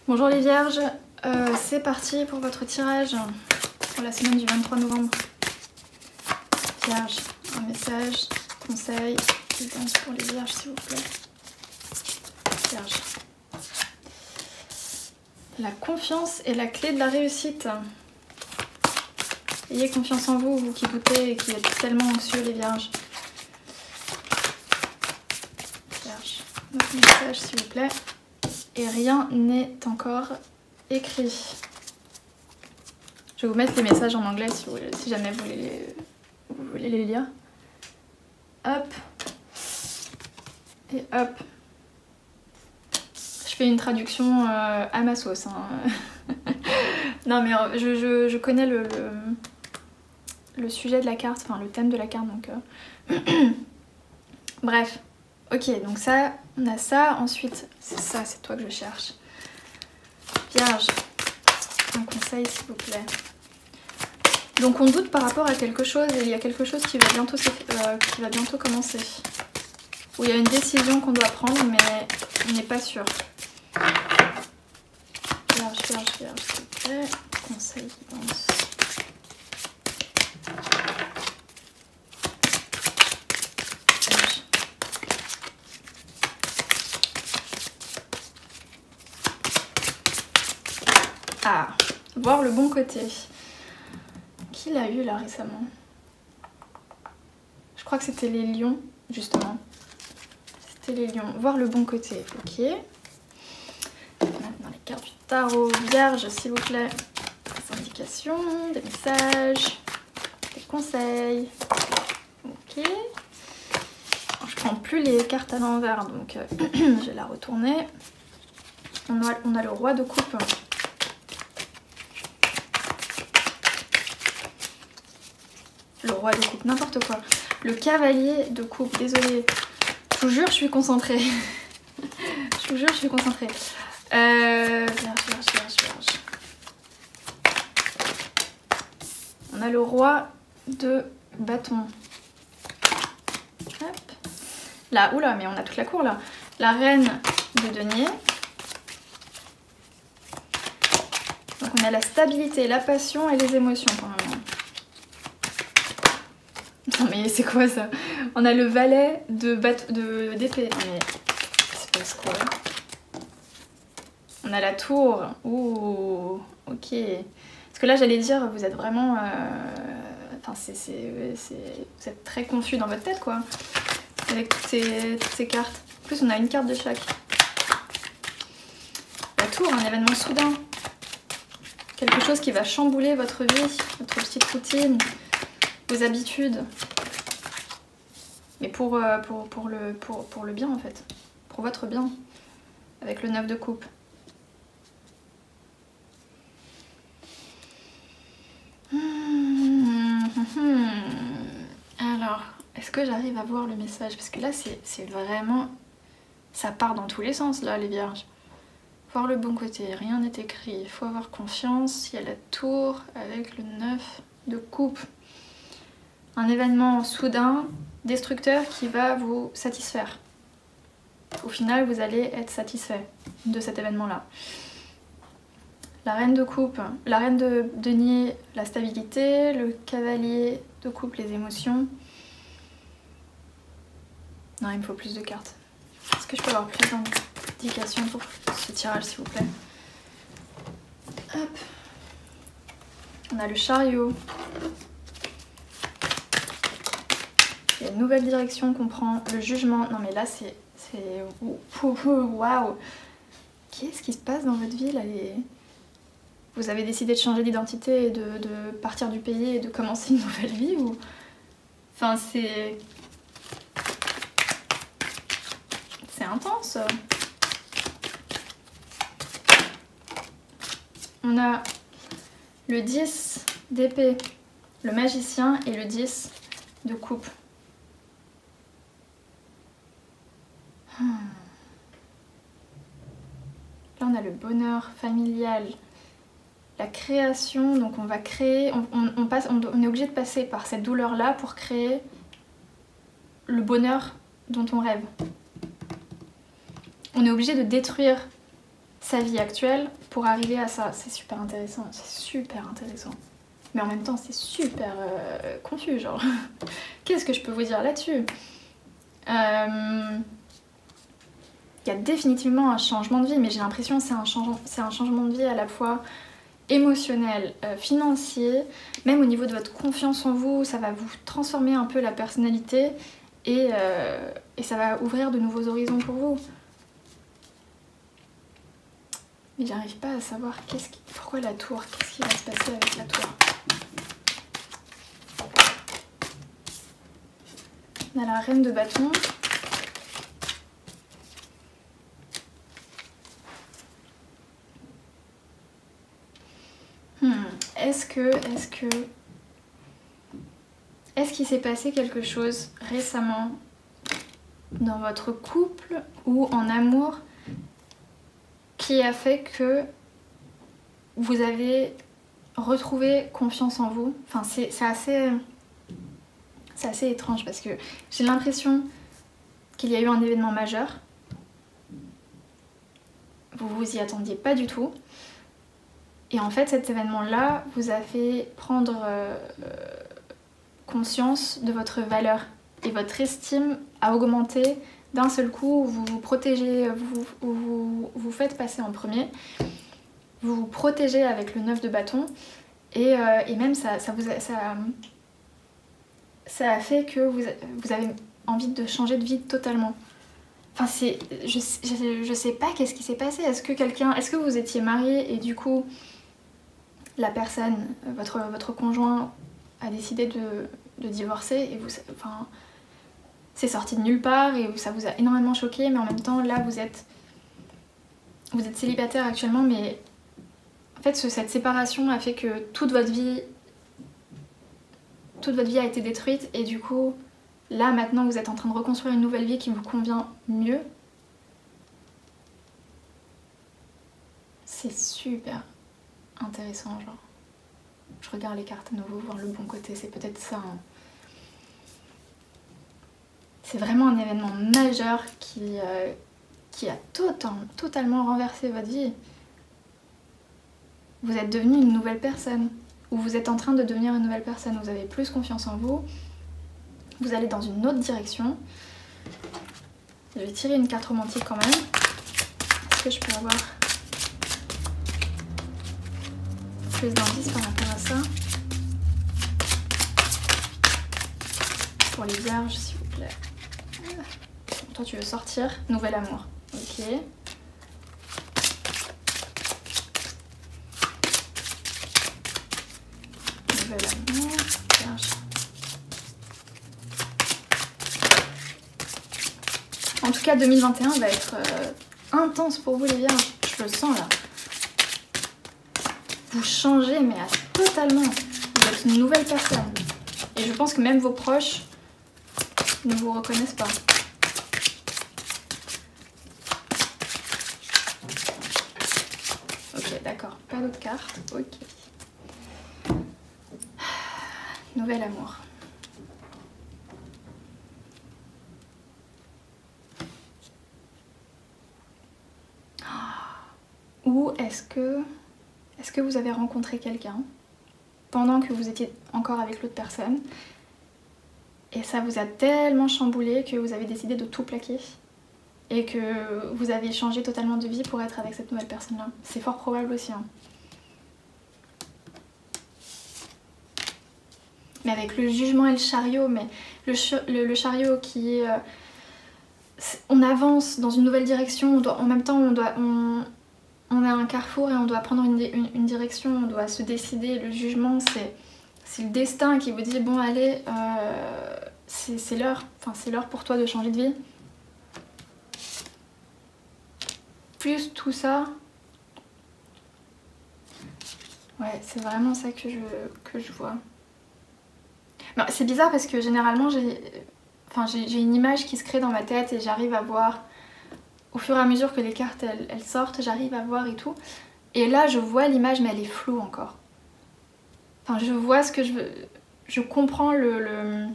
Bonjour les vierges, c'est parti pour votre tirage pour la semaine du 23 novembre. Vierge, un message, conseil, guidance pour les vierges s'il vous plaît. Vierge. La confiance est la clé de la réussite. Ayez confiance en vous, vous qui doutez et qui êtes tellement anxieux les vierges. Vierge, notre message s'il vous plaît. Et rien n'est encore écrit. Je vais vous mettre les messages en anglais si jamais vous voulez les lire. Hop. Et hop. Je fais une traduction à ma sauce. Hein. Non mais je connais le sujet de la carte, enfin le thème de la carte donc... Bref. Ok, donc ça, on a ça. Ensuite, c'est ça, c'est toi que je cherche. Vierge, un conseil s'il vous plaît. Donc on doute par rapport à quelque chose et il y a quelque chose qui va bientôt commencer. Où il y a une décision qu'on doit prendre mais on n'est pas sûr. Vierge, s'il vous plaît. Conseil, guidance. Ah, voir le bon côté. Qui l'a eu là récemment? Je crois que c'était les lions, justement. C'était les lions. Voir le bon côté, ok. Maintenant les cartes du tarot. Vierge, s'il vous plaît. Des indications, des messages, des conseils. Ok. Alors, je prends plus les cartes à l'envers, donc je vais la retourner. On a le roi de coupe. Le roi de coupe, n'importe quoi. Le cavalier de coupe, désolée. Je vous jure, je suis concentrée. Je vous jure, je suis concentrée. Vierge. On a le roi de bâton. Hop. Là, oula, mais on a toute la cour là. La reine de denier. Donc on a la stabilité, la passion et les émotions quand même. Non mais c'est quoi ça? On a le valet d'épée. Mais c'est pas ce quoi. On a la tour. Ouh, ok. Parce que là j'allais dire, vous êtes vraiment... Enfin vous êtes très confus dans votre tête quoi. Avec toutes ces cartes. En plus on a une carte de chaque. La tour, un événement soudain. Quelque chose qui va chambouler votre vie, votre petite routine. Vos habitudes, mais pour le bien en fait, pour votre bien, avec le 9 de coupe. Alors, est-ce que j'arrive à voir le message? Parce que là, c'est vraiment... Ça part dans tous les sens, là, les vierges. Voir le bon côté, rien n'est écrit. Il faut avoir confiance. Il y a la tour avec le 9 de coupe. Un événement soudain, destructeur qui va vous satisfaire. Au final, vous allez être satisfait de cet événement-là. La reine de coupe, la reine de denier, la stabilité, le cavalier de coupe, les émotions. Non, il me faut plus de cartes. Est-ce que je peux avoir plus d'indications pour ce tirage, s'il vous plaît? Hop. On a le chariot. Il y a une nouvelle direction qu'on prend, le jugement. Non mais là c'est... Waouh! Qu'est-ce qui se passe dans votre vie là? Vous avez décidé de changer d'identité et de partir du pays et de commencer une nouvelle vie ou... Enfin c'est... C'est intense. On a le 10 d'épée, le magicien et le 10 de coupe. Là on a le bonheur familial, la création, donc on va créer, on est obligé de passer par cette douleur là pour créer le bonheur dont on rêve. On est obligé de détruire sa vie actuelle pour arriver à ça. C'est super intéressant, c'est super intéressant. Mais en même temps, c'est super confus, genre. Qu'est-ce que je peux vous dire là-dessus? Il y a définitivement un changement de vie, mais j'ai l'impression que c'est un changement de vie à la fois émotionnel, financier, même au niveau de votre confiance en vous, ça va vous transformer un peu la personnalité et ça va ouvrir de nouveaux horizons pour vous. Mais j'arrive pas à savoir pourquoi la tour, qu'est-ce qui va se passer avec la tour. On a la reine de bâton. Est-ce qu'il s'est passé quelque chose récemment dans votre couple ou en amour qui a fait que vous avez retrouvé confiance en vous? Enfin, c'est assez étrange parce que j'ai l'impression qu'il y a eu un événement majeur. Vous vous y attendiez pas du tout. Et en fait, cet événement-là vous a fait prendre conscience de votre valeur. Et votre estime a augmenté d'un seul coup. Vous vous protégez, vous faites passer en premier. Vous vous protégez avec le 9 de bâton. Et même ça a fait que vous avez envie de changer de vie totalement. Enfin, je sais pas qu'est-ce qui s'est passé. Est-ce que vous étiez marié et du coup la personne, votre conjoint a décidé de divorcer et c'est sorti de nulle part et ça vous a énormément choqué, mais en même temps là vous êtes célibataire actuellement, mais en fait cette séparation a fait que toute votre vie a été détruite et du coup là maintenant vous êtes en train de reconstruire une nouvelle vie qui vous convient mieux. C'est super intéressant, genre. Je regarde les cartes à nouveau, voir le bon côté, c'est peut-être ça. Hein. C'est vraiment un événement majeur qui a totalement renversé votre vie. Vous êtes devenu une nouvelle personne, ou vous êtes en train de devenir une nouvelle personne, vous avez plus confiance en vous, vous allez dans une autre direction. Je vais tirer une carte romantique quand même. Est-ce que je peux avoir plus d'indices par rapport à ça? Pour les vierges, s'il vous plaît. Toi, tu veux sortir. Nouvel amour. Ok. Nouvel amour. Vierge. En tout cas, 2021 va être intense pour vous, les vierges. Je le sens là. Vous changez, mais totalement. Vous êtes une nouvelle personne. Et je pense que même vos proches ne vous reconnaissent pas. Ok, d'accord. Pas d'autres cartes. Ok. Nouvel amour. Ou est-ce que vous avez rencontré quelqu'un pendant que vous étiez encore avec l'autre personne et ça vous a tellement chamboulé que vous avez décidé de tout plaquer et que vous avez changé totalement de vie pour être avec cette nouvelle personne-là? C'est fort probable aussi. Hein. Mais avec le jugement et le chariot, mais le chariot qui est... on avance dans une nouvelle direction, en même temps on a un carrefour et on doit prendre une direction, on doit se décider. Le jugement, c'est le destin qui vous dit bon allez, c'est l'heure, enfin c'est l'heure pour toi de changer de vie. Plus tout ça, ouais, c'est vraiment ça que je vois. C'est bizarre parce que généralement j'ai une image qui se crée dans ma tête et j'arrive à voir. Au fur et à mesure que les cartes elles sortent, j'arrive à voir et tout. Et là, je vois l'image, mais elle est floue encore. Enfin, je vois ce que je veux. Je comprends le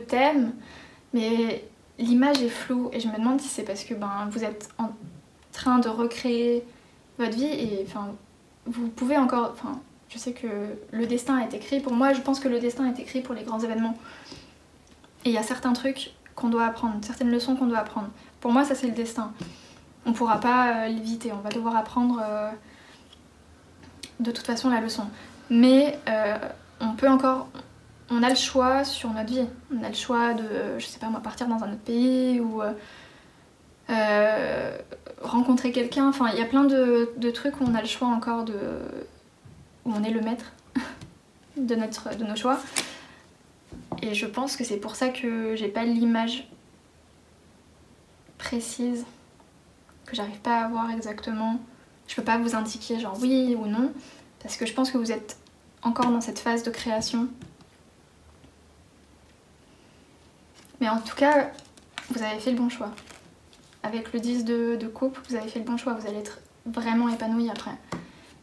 thème, mais l'image est floue. Et je me demande si c'est parce que vous êtes en train de recréer votre vie et enfin, vous pouvez encore... Enfin, je sais que le destin est écrit. Pour moi, je pense que le destin est écrit pour les grands événements. Et il y a certains trucs qu'on doit apprendre, certaines leçons qu'on doit apprendre. Pour moi, ça c'est le destin. On pourra pas l'éviter, on va devoir apprendre de toute façon la leçon. Mais on peut encore... On a le choix sur notre vie. On a le choix de, je sais pas moi, partir dans un autre pays ou rencontrer quelqu'un. Enfin, il y a plein de trucs où on a le choix encore de... où on est le maître de nos choix. Et je pense que c'est pour ça que j'ai pas l'image précise, que j'arrive pas à voir exactement. Je peux pas vous indiquer genre oui ou non, parce que je pense que vous êtes encore dans cette phase de création. Mais en tout cas, vous avez fait le bon choix. Avec le 10 de coupe, vous avez fait le bon choix. Vous allez être vraiment épanoui après.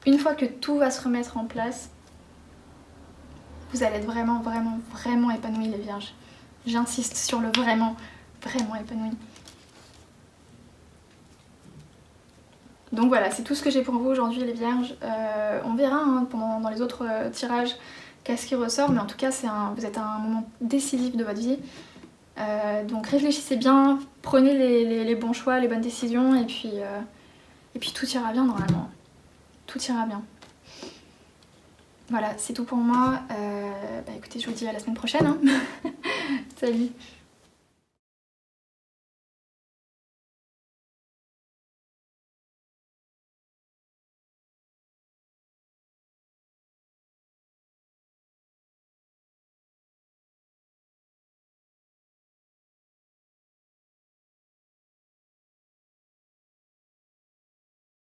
Une fois que tout va se remettre en place, vous allez être vraiment, vraiment, vraiment épanoui les vierges. J'insiste sur le vraiment, vraiment épanoui. Donc voilà, c'est tout ce que j'ai pour vous aujourd'hui les vierges. On verra hein, dans les autres tirages qu'est-ce qui ressort, mais en tout cas vous êtes à un moment décisif de votre vie. Donc réfléchissez bien, prenez les bons choix, les bonnes décisions et puis tout ira bien normalement. Tout ira bien. Voilà, c'est tout pour moi. Bah écoutez, je vous dis à la semaine prochaine. Hein. Salut.